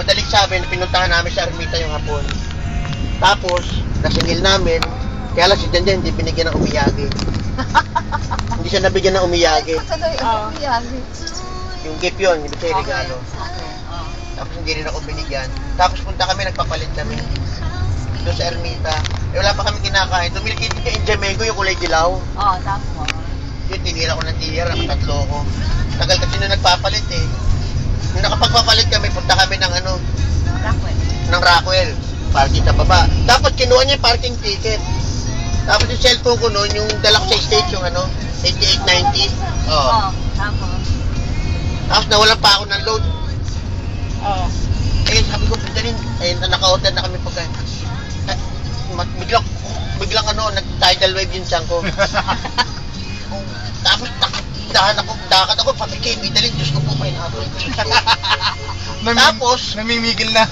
madaling sabi, pinuntahan namin sa Ermita yung hapon. Tapos, nasingil namin, kaya lang si Janjan hindi binigyan ng umiyagi. Hindi siya nabigyan ng umiyagi. Yung gift yun, ibig sa'yo regalo. Tapos hindi rin ako binigyan. Tapos punta kami, nagpapalit kami. Doon sa Ermita. Eh wala pa kami kinakain. Tumiliki ka in Jamaico yung kulay dilaw. Oo, tapos. Yun, tinira ko ng tira, tatlo ko. Tagal kasi nung nagpapalit eh. Nung nakapagpapalit kami, punta kami ng ano, ng Rockwell. Parking sa baba. Tapos kinuha niya yung parking ticket. Tapos yung cellphone ko noon, yung dala ko sa stage, yung ano, 8890. Oo, tapos. Tapos nawalan pa ako ng load. Oo. Eh, sabi ko, pindarin. Eh, naka-order na kami pagkain. Biglang ano, nag-tidal wave yung siyang ko. Tapos, dakat ako, pati kayo, bidalin, Diyos ko po, may nahabol. Tapos, namimigil na.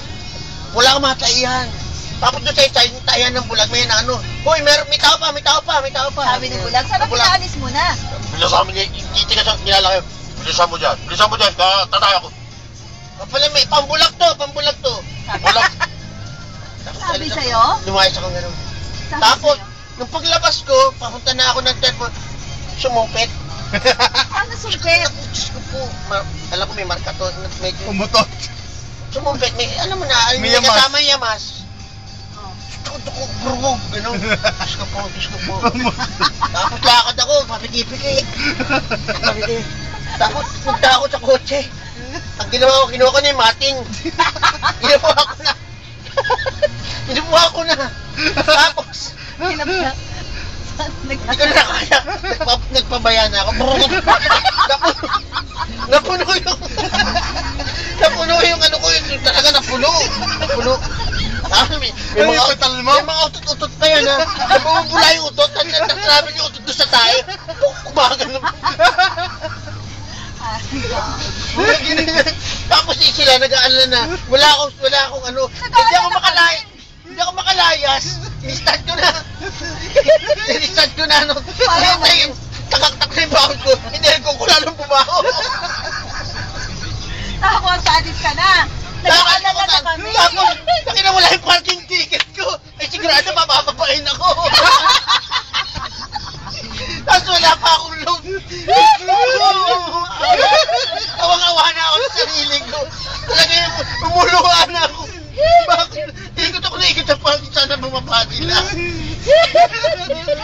Wala akong mataihan. Tapos doon sa taihan ng bulag, may na ano, hoy, may tao pa. Sabi ng bulag, saan ba pinaalis mo na? Bilisan mo niya, titigas ang nilalaki. Bilisan mo dyan, tatay ako. Pala may, pambulag to. Bulag. Sabi sa'yo? Lumayas ako gano'n. Tapos, nung paglabas ko, papunta na ako ng telephone, sumumpit. Paano sumpit? Diyos ko po, alam ko may marka to. Medyo, Umutot. sumumpit, may, alam mo na, May may yamas. kasama yung yamas. Brugog, gano'n. Diyos ko po. Tapos lakad ako, papiki-piki. Tapos punta ako sa kotse. Ang ginawa ko na yung mating. Ginawa ko na. Tapos, hindi ko na kaya. Nagpabaya na ako. Napuno yung ano ko, yung talaga napuno. Tapos may mga utot-utot pa yan ha. Napumula yung utot, nasabi yung utot doon sa tayo. Kumagan naman. Tapos sila nag-aalala na. Wala akong ano. Hindi ako makalayas. Ni-start ko na. No. Takak-tak na yung bawal ko. Hindi ko lalong bumaho. Tapos, alis ka na. Nag-aalala na kami. Tapos, nakina wala yung parking ticket ko. Ay, sigurado mapapapain ako. Tapos wala pa akong load. Awang-awa na ako sa sarili ko. Talaga yung umuluwa na ako. Bakit? Ikot ako na ikot sa parking, sana bumaba sila.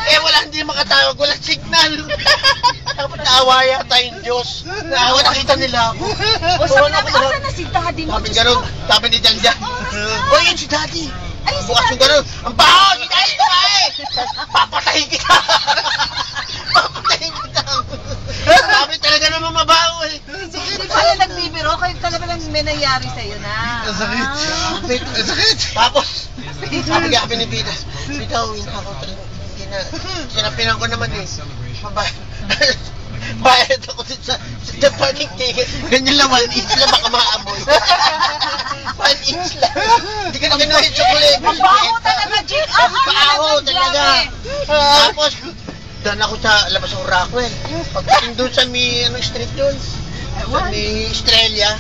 Eh wala, hindi makatawag, walang signal. Tapos naawa yata yung Diyos. Naawa, nakita nila ako. O saan na si Daddy mo? Sabi gano'n, sabi ni Janjan. O yun si Daddy. Ay, si Bukas yung Daddy. gano'n, ang baho, si Daddy kumain. Papatayin kita. Sabi talaga naman mabaho eh. Hindi pala nagbibiro, kayo talaga lang may nangyari sa'yo na. Ang sakit. Tapos, sabi nga kami ni Pita, uwi na ako talaga. Sinapinan ko naman eh. Bayad ako sa parking ticket. Ganyan lang, 1 inch lang, baka maamoy. 1 inch lang. Hindi ka na kinuha yung chocolate. Ang baho talaga, Jim. Ang baho talaga. Tapos, doon ako sa labas ng Rockwell. Pagdating doon sa may street doon. Sa may Estrella.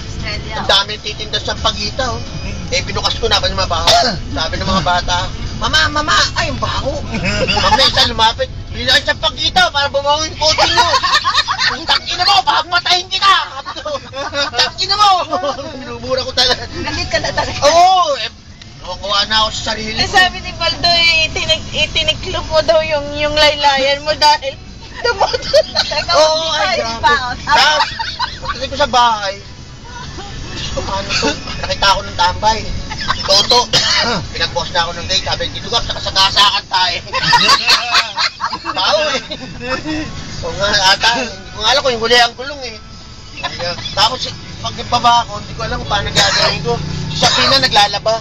Ang dami titinda sa Pagita. Oh. Eh, binukas ko na, mabaho. Sabi ng mga bata, Mama, ay, ang baho. Mamaya isa lumapit. Bilang sa Pagita para bumaho yung kotse nyo. Tangina mo, papatayin kita. Tangina mo. Binubura ko talaga. Galit ka na talaga. Oo, nakukuha na ako sa sarili ko. Sabi ni Baldo, itiniklo mo daw yung laylayan mo dahil tumutol. Oo, ay grabe. Tapos, pagdating ko sa bahay, paano to? Nakita ako ng tambay. Toto. Pinagbukas na ako ng gate. Sabi, dito ka, sakasakasakan tayo. Tao eh. O nga, ata, hindi ko nga alam kung yung huli ang gulong eh. Tapos, pag nagpaba ako, hindi ko alam kung paano gagawin ko. Sabi na, naglalaba.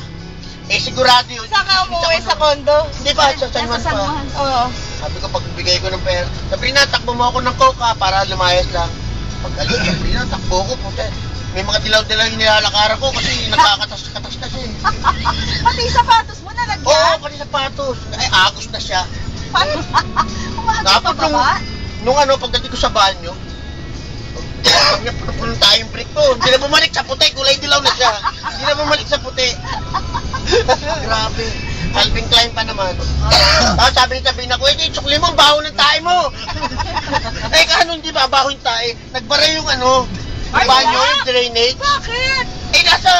Eh, sigurado yun. Saan ka umuwi sa kondo? Hindi pa, sa San Juan pa. Oo. Sabi ko, pag bigay ko ng pera, Sabrina, takbo mo ako ng coca para lumayas lang. Pag alis, Sabrina, takbo ko. Puta. May mga dilaw-dilaw yung nilalakaran ko kasi nakakatas-katas kasi. Pati sapatos mo na Oo, lagyan. pati sapatos. Ay, agos na siya. Tapos nung pagdating ko sa banyo, pag napunta yung brick ko, hindi na bumalik sa puti, kulay dilaw na siya. Hindi na bumalik naman. Tapos sabi na ko, sukli mo, baho ng tae mo. Eh, kano hindi ba, baho yung tae? Nagbara yung ano, yung banyo, yung drainage. Bakit? Eh, nasa,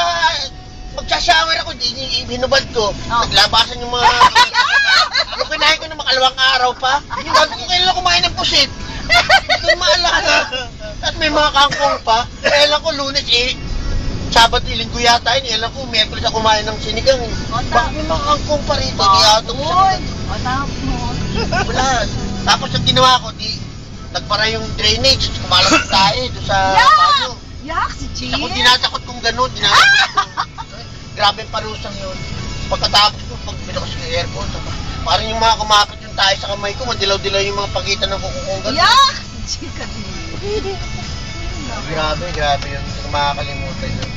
magsashower ako, binubad ko. Naglabasan yung mga, yung kinain ko ng makalawang araw pa. Sabi ko, kailan kumain ng pusit? Hindi ko maalala. At may mga kangkong pa. Kailan ko, Lunes, Sabado, Linggo yata yun. Alam ko, Miyerkules ako kumain ng sinigang. Bakit may mga kangkong pa rito? Di ato mo siya. Wala. Tapos ang ginawa ko, nagpara yung drainage. Kumalapit tayo doon sa banyo. Yak, si Jin. Ako dinatakot kong gano'n. Grabe parusang yun. Pagkatapos ko, pag binukas yung aircon, parang yung mga kumapit yung tayo sa kamay ko, madilaw-dilaw yung mga pagitan ng kukukong gano'n. Yak! Si Jin. Grabe yun. Hindi ko makakalimutan yun.